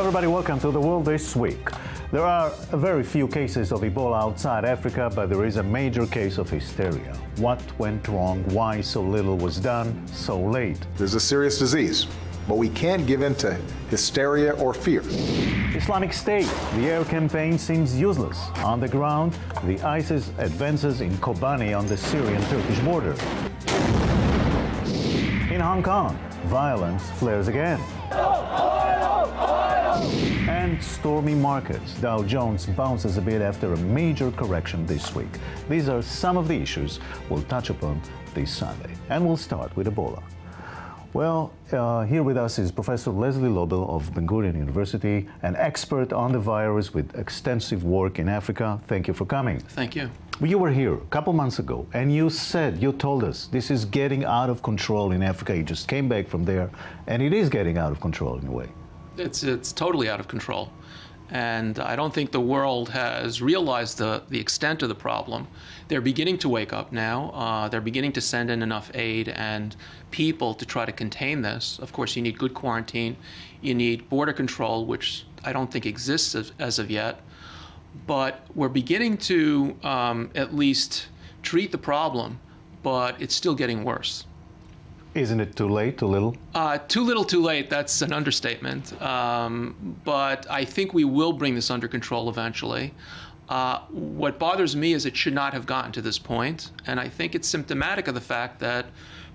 everybody, welcome to the world this week. There are very few cases of Ebola outside Africa, but there is a major case of hysteria. What went wrong? Why so little was done so late? There's a serious disease, but we can't give in to hysteria or fear. Islamic State. The air campaign seems useless. On the ground, the ISIS advances in Kobani on the Syrian-Turkish border. In Hong Kong, violence flares again. And stormy markets. Dow Jones bounces a bit after a major correction this week. These are some of the issues we'll touch upon this Sunday. And we'll start with Ebola. Well, here with us is Professor Leslie Lobel of Ben Gurion University, an expert on the virus with extensive work in Africa. Thank you for coming. Thank you. You were here a couple months ago, and you told us this is getting out of control in Africa. You just came back from there, and it is getting out of control in a way. It's totally out of control. And I don't think the world has realized the extent of the problem. They're beginning to wake up now. They're beginning to send in enough aid and people to try to contain this. Of course, you need good quarantine. You need border control, which I don't think exists as of yet. But we're beginning to at least treat the problem, but it's still getting worse. Isn't it too late, too little? Too little, too late, that's an understatement. But I think we will bring this under control eventually. What bothers me is it should not have gotten to this point. And I think it's symptomatic of the fact that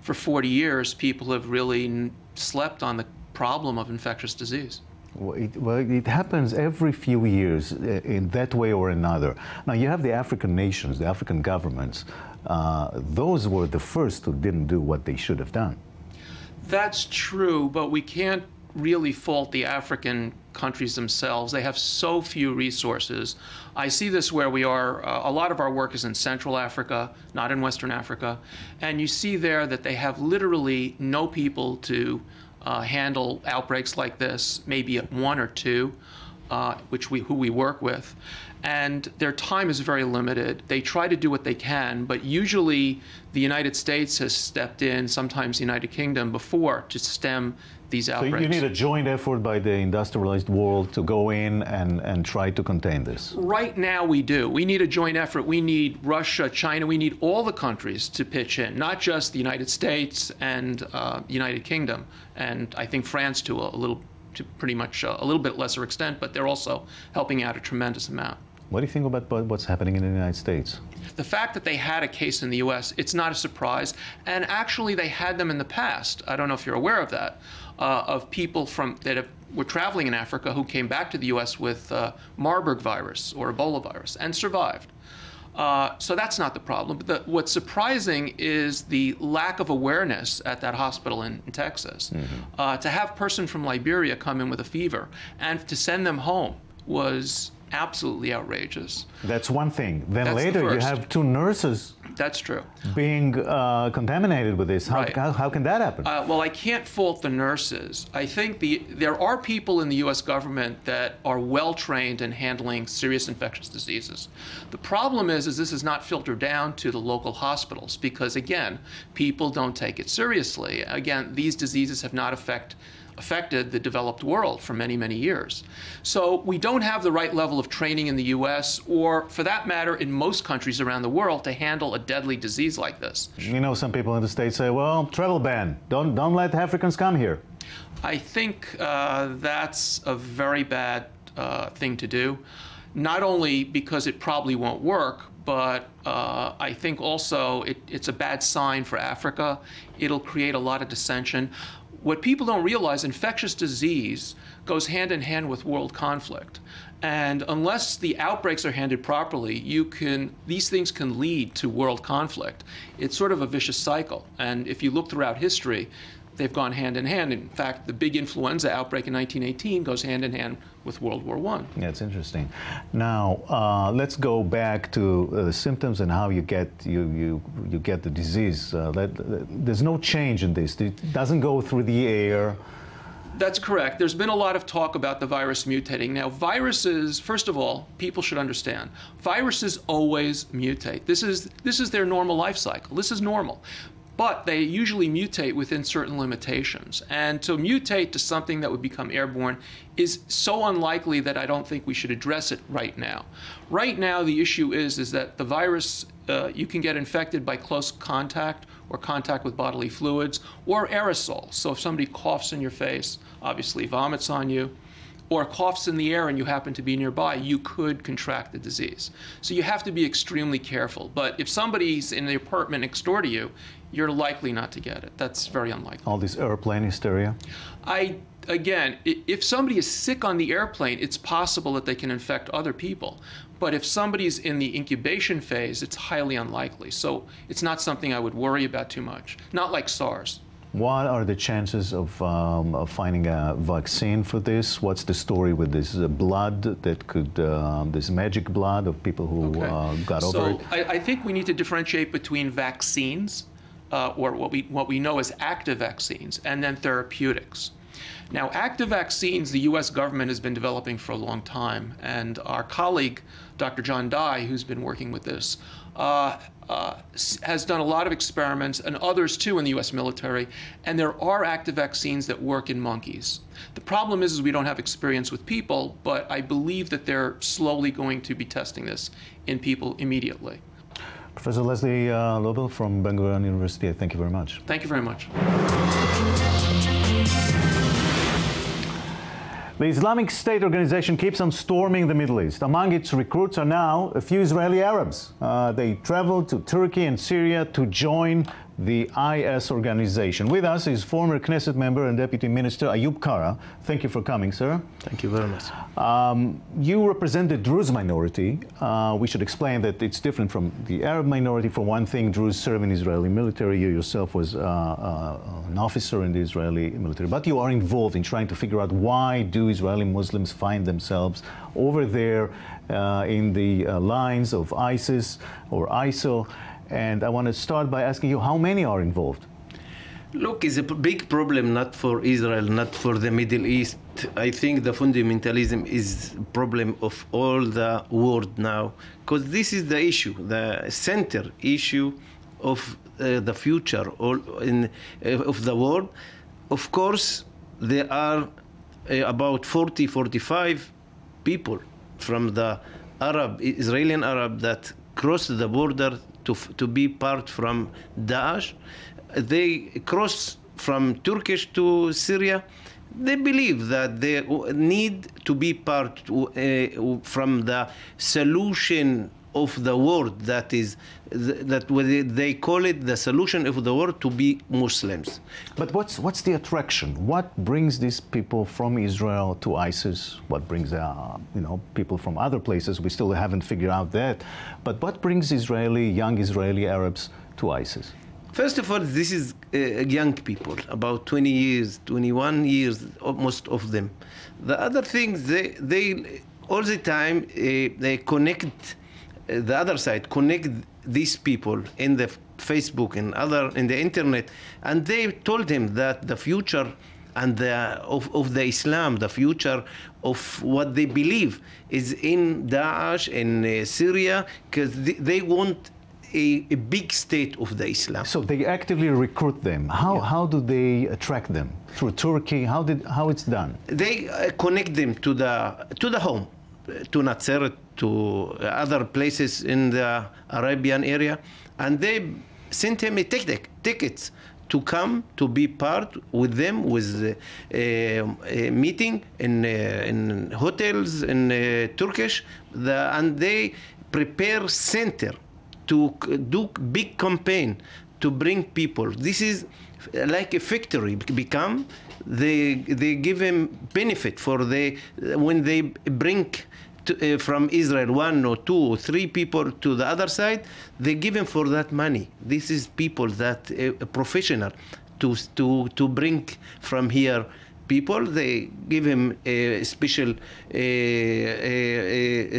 for 40 years, people have really slept on the problem of infectious disease. Well, it happens every few years in that way or another. Now, you have the African nations, the African governments. Those were the first who didn't do what they should have done. That's true, but we can't really fault the African countries themselves. They have so few resources. I see this where we are. A lot of our work is in Central Africa, not in Western Africa. And you see there that they have literally no people to handle outbreaks like this, maybe one or two, who we work with. And their time is very limited. They try to do what they can, but usually the United States has stepped in, sometimes the United Kingdom, before to stem these outbreaks. So you need a joint effort by the industrialized world to go in and try to contain this? Right now we do. We need a joint effort. We need Russia, China, we need all the countries to pitch in, not just the United States and United Kingdom, and I think France to pretty much a little bit lesser extent, but they're also helping out a tremendous amount. What do you think about what's happening in the United States? The fact that they had a case in the U.S., it's not a surprise. And actually, they had them in the past. I don't know if you're aware of that, of people that were traveling in Africa who came back to the U.S. with Marburg virus or Ebola virus and survived. So that's not the problem. But what's surprising is the lack of awareness at that hospital in Texas. Mm-hmm. To have a person from Liberia come in with a fever and to send them home was absolutely outrageous. That's one thing. Then later you have two nurses. That's true. Being contaminated with this. How can that happen? Well, I can't fault the nurses. I think there are people in the U.S. government that are well trained in handling serious infectious diseases. The problem is this is not filtered down to the local hospitals because, again, people don't take it seriously. Again, these diseases have not affected the developed world for many, many years. So we don't have the right level of training in the U.S. or, for that matter, in most countries around the world to handle a deadly disease like this. You know, some people in the States say, well, travel ban. Don't let Africans come here. I think that's a very bad thing to do, not only because it probably won't work, but I think also it's a bad sign for Africa. It'll create a lot of dissension. What people don't realize, infectious disease goes hand in hand with world conflict. And unless the outbreaks are handled properly, these things can lead to world conflict. It's sort of a vicious cycle. And if you look throughout history, they've gone hand in hand. In fact, the big influenza outbreak in 1918 goes hand in hand with World War I. Yeah, it's interesting. Now, let's go back to the symptoms and how you get the disease. There's no change in this. It doesn't go through the air. That's correct. There's been a lot of talk about the virus mutating. Now, viruses, first of all, people should understand, viruses always mutate. This is their normal life cycle. This is normal. but they usually mutate within certain limitations. And to mutate to something that would become airborne is so unlikely that I don't think we should address it right now. Right now, the issue is that the virus, you can get infected by close contact or contact with bodily fluids or aerosol. So if somebody coughs in your face, obviously vomits on you, or coughs in the air and you happen to be nearby, you could contract the disease. So you have to be extremely careful. But if somebody's in the apartment next door to you, you're likely not to get it. That's very unlikely. All this airplane hysteria? Again, if somebody is sick on the airplane, it's possible that they can infect other people. But if somebody's in the incubation phase, it's highly unlikely. So it's not something I would worry about too much. Not like SARS. What are the chances of finding a vaccine for this? What's the story with this blood that could, this magic blood of people who got over it? So I think we need to differentiate between vaccines, or what we know as active vaccines, and then therapeutics. Now, active vaccines, the U.S. government has been developing for a long time, and our colleague, Dr. John Dye, who's been working with this, has done a lot of experiments, and others too in the U.S. military, and there are active vaccines that work in monkeys. The problem is we don't have experience with people, but I believe that they're slowly going to be testing this in people immediately. Professor Leslie Lobel from Ben Gurion University, thank you very much. Thank you very much. The Islamic State organization keeps on storming the Middle East. Among its recruits are now a few Israeli Arabs. They traveled to Turkey and Syria to join the IS organization. With us is former Knesset member and Deputy Minister Ayoob Kara. Thank you for coming, sir. Thank you very much. You represent the Druze minority. We should explain that it's different from the Arab minority. For one thing, Druze serve in the Israeli military. You yourself was an officer in the Israeli military. But you are involved in trying to figure out why do Israeli Muslims find themselves over there in the lines of ISIS or ISIL. And I want to start by asking you, how many are involved? Look, it's a big problem, not for Israel, not for the Middle East. I think the fundamentalism is a problem of all the world now, because this is the issue, the center issue of the future of the world. Of course, there are about 40, 45 people from the Israeli Arab that cross the border to be part from Daesh. They cross from Turkish to Syria. They believe that they need to be part from the solution of the world, that is, that they call it the solution of the world to be Muslims. But what's the attraction? What brings these people from Israel to ISIS? What brings people from other places? We still haven't figured out that. But what brings young Israeli Arabs to ISIS? First of all, this is young people, about 20 years, 21 years, most of them. The other things, they all the time, they connect, the other side, connect these people in the Facebook and in the internet, and they told him that the future and of the Islam, the future of what they believe is in Daesh, in Syria, because they want a big state of the Islam. So they actively recruit them. How do they attract them? Through Turkey? How it's done? They connect them to the home, to Nazareth, to other places in the Arabian area, and they sent him tickets to come to be part with them, with a meeting in hotels in Turkish, and they prepare center to do big campaign to bring people. This is like a victory become. They give him benefit for when they bring from Israel 1 or 2 or 3 people to the other side, they give him for that money. This is people that professional to bring from here people. They give him a special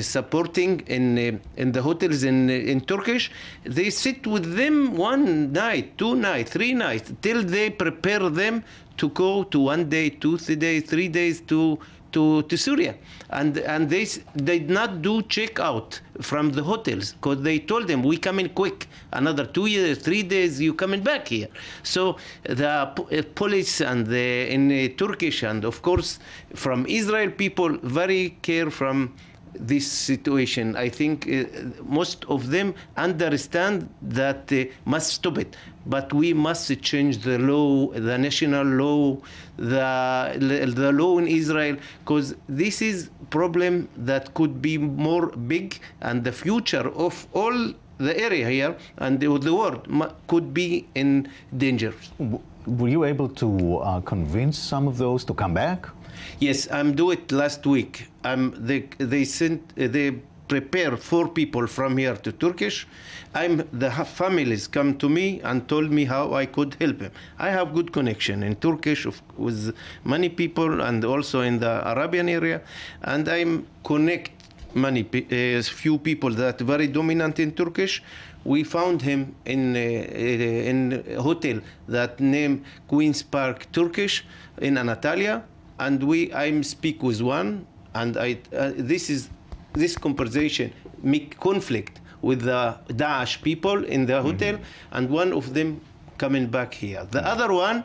supporting in the hotels in Turkish. They sit with them 1 night, 2 nights, 3 nights till they prepare them to go to 1 day, 2 days, 3 days to to Syria. And they did not do checkout from the hotels because they told them, we come in quick, another 2 years, 3 days, you coming back here. So the police and in Turkish and of course from Israel people very care from this situation. I think most of them understand that they must stop it, but we must change the law, the national law, the law in Israel, because this is problem that could be more big, and the future of all the area here and the world could be in danger. Were you able to convince some of those to come back? Yes, I'm doing it last week. They prepare 4 people from here to Turkish. The families come to me and told me how I could help them. I have good connection in Turkish with many people and also in the Arabian area, and I'm connect few people that are very dominant in Turkish. We found him in a hotel that named Queen's Park Turkish in Antalya. And I speak with one, and this conversation make conflict with the Daesh people in the hotel, and one of them coming back here. The other one,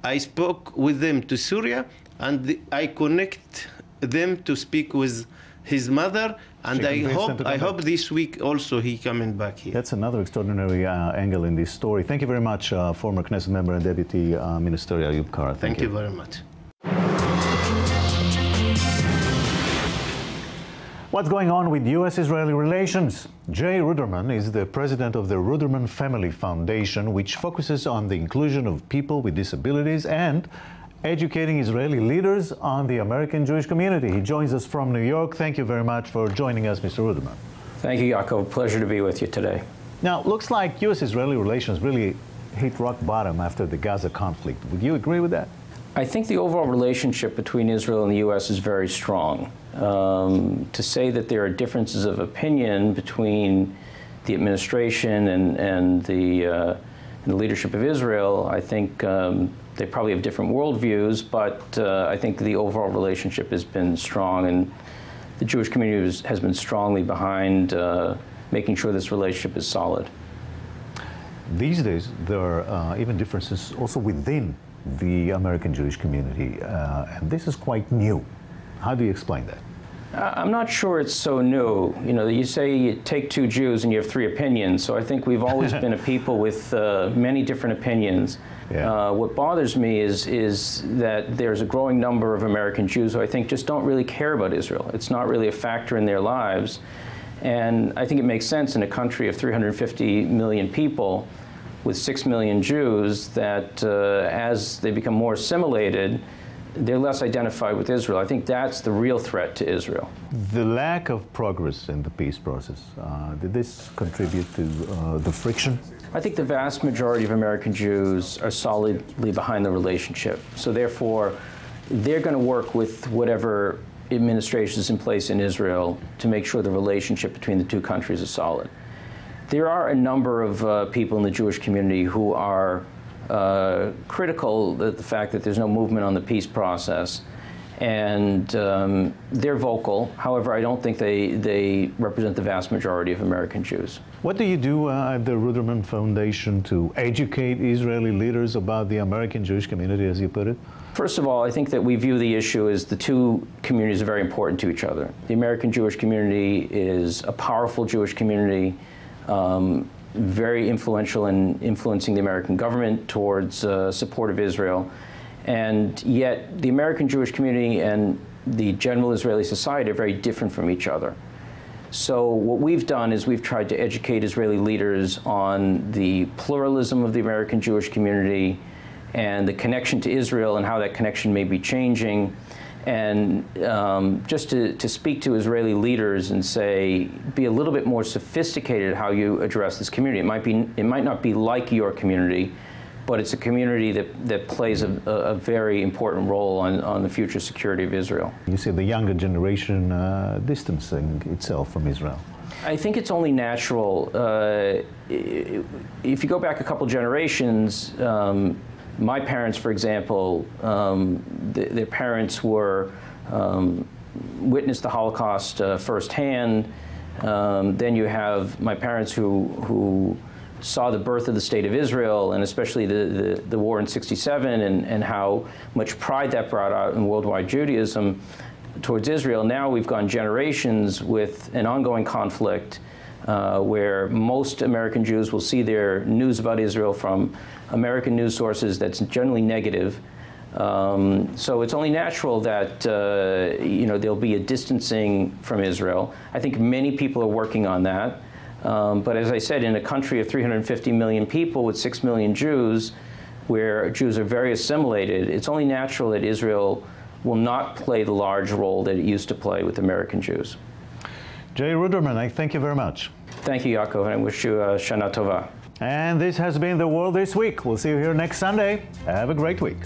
I spoke with them to Syria, and I connect them to speak with his mother, and I hope this week also he coming back here. That's another extraordinary angle in this story. Thank you very much, former Knesset member and Deputy Minister Ayoob Kara. Thank you very much. What's going on with U.S.-Israeli relations? Jay Ruderman is the president of the Ruderman Family Foundation, which focuses on the inclusion of people with disabilities and educating Israeli leaders on the American Jewish community. He joins us from New York. Thank you very much for joining us, Mr. Ruderman. Thank you, Yaakov. Pleasure to be with you today. Now, looks like U.S.-Israeli relations really hit rock bottom after the Gaza conflict. Would you agree with that? I think the overall relationship between Israel and the U.S. is very strong. To say that there are differences of opinion between the administration and the leadership of Israel, I think they probably have different worldviews, but I think the overall relationship has been strong, and the Jewish community has been strongly behind making sure this relationship is solid. These days, there are even differences also within the American Jewish community, and this is quite new. How do you explain that? I'm not sure it's so new. You know, you say you take 2 Jews and you have 3 opinions, so I think we've always been a people with many different opinions. Yeah. What bothers me is that there's a growing number of American Jews who I think just don't really care about Israel. It's not really a factor in their lives, and I think it makes sense in a country of 350 million people with 6 million Jews that as they become more assimilated, they're less identified with Israel. I think that's the real threat to Israel. The lack of progress in the peace process, did this contribute to the friction? I think the vast majority of American Jews are solidly behind the relationship. So therefore, they're going to work with whatever administration is in place in Israel to make sure the relationship between the 2 countries is solid. There are a number of people in the Jewish community who are critical of the fact that there's no movement on the peace process, and they're vocal. However, I don't think they represent the vast majority of American Jews. What do you do at the Ruderman Foundation to educate Israeli leaders about the American Jewish community, as you put it? First of all, I think that we view the issue as the 2 communities are very important to each other. The American Jewish community is a powerful Jewish community, very influential in influencing the American government towards support of Israel. And yet the American Jewish community and the general Israeli society are very different from each other. So what we've done is we've tried to educate Israeli leaders on the pluralism of the American Jewish community and the connection to Israel and how that connection may be changing, and just to speak to Israeli leaders and say, be a little bit more sophisticated how you address this community. It might not be like your community, but it's a community that plays a very important role on the future security of Israel. You see the younger generation distancing itself from Israel. I think it's only natural. If you go back a couple generations, my parents, for example, their parents were witnessed the Holocaust firsthand. Then you have my parents who saw the birth of the State of Israel, and especially the war in '67, and how much pride that brought out in worldwide Judaism towards Israel. Now we've gone generations with an ongoing conflict where most American Jews will see their news about Israel from American news sources that's generally negative. So it's only natural that there'll be a distancing from Israel. I think many people are working on that. But as I said, in a country of 350 million people with 6 million Jews, where Jews are very assimilated, it's only natural that Israel will not play the large role that it used to play with American Jews. Jay Ruderman, I thank you very much. Thank you, Yaakov, and I wish you Shana Tova. And this has been The World This Week. We'll see you here next Sunday. Have a great week.